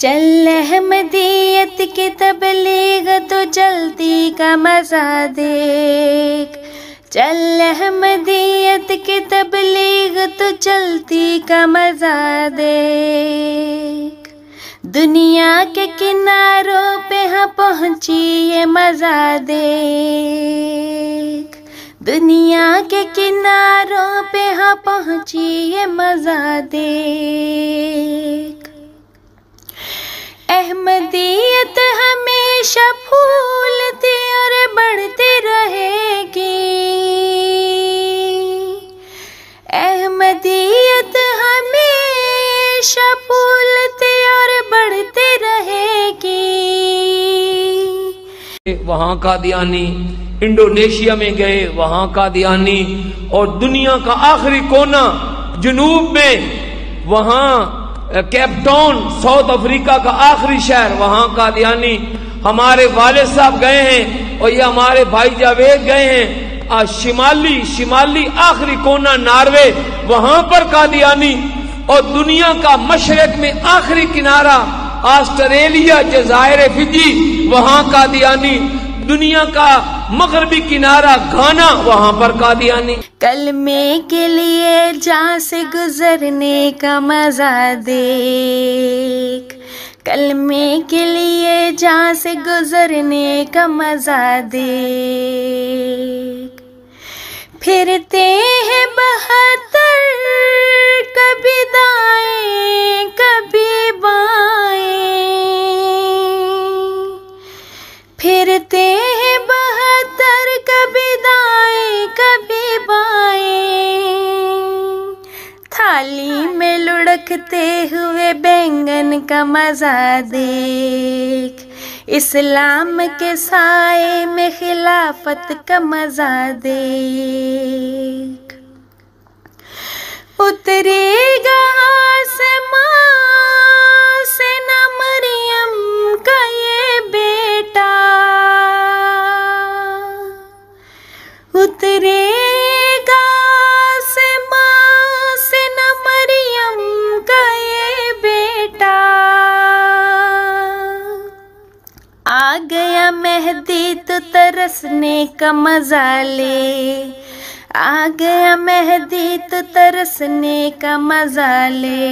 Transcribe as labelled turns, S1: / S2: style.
S1: चल अहमदियत की तबलीग तो जल्दी का मजा देख। चल अहमदियत की तबलीग तो चलती का मजा देख। दुनिया के किनारों पे हाँ पहुंची ये मजा देख। दुनिया के किनारों पे हाँ पहुंची ये मजा देख। अहमदियत हमेशा फूलती और बढ़ती रहेगी। अहमदियत हमेशा फूलती और बढ़ती रहेगी।
S2: वहाँ कादियानी, इंडोनेशिया में गए वहाँ कादियानी, और दुनिया का आखिरी कोना जुनूब में वहाँ केप टाउन साउथ अफ्रीका का आखिरी शहर वहाँ कादियानी। हमारे वालिद साहब गए हैं और ये हमारे भाई जावेद गए हैं। आज शिमाली आखिरी कोना नार्वे वहाँ पर कादियानी, और दुनिया का मशरक में आखिरी किनारा ऑस्ट्रेलिया जज़ायर फिजी वहाँ कादियानी। दुनिया का मगरबी किनारा घाना वहाँ पर कादियानी।
S1: कलमे के लिए जहाँ से गुजरने का मजा देख। कलमे के लिए जहाँ से गुजरने का मजा देख। फिरते हैं 72 कभी दाएं कभी बाएं। फिरते हैं 72 कभी दाएं कभी बाएं। थाली में लुढ़कते हुए बैंगन का मजा देख। इस्लाम के साए में खिलाफत का मजा देख। उतरेगा आसमां से ना मरियम का ये बेटा। उतरेगा आसमां से ना मरियम का ये बेटा। आ गया मेहदी तो तरसने का मजा ले। आ गया मेहदी तो तरसने का मजा ले।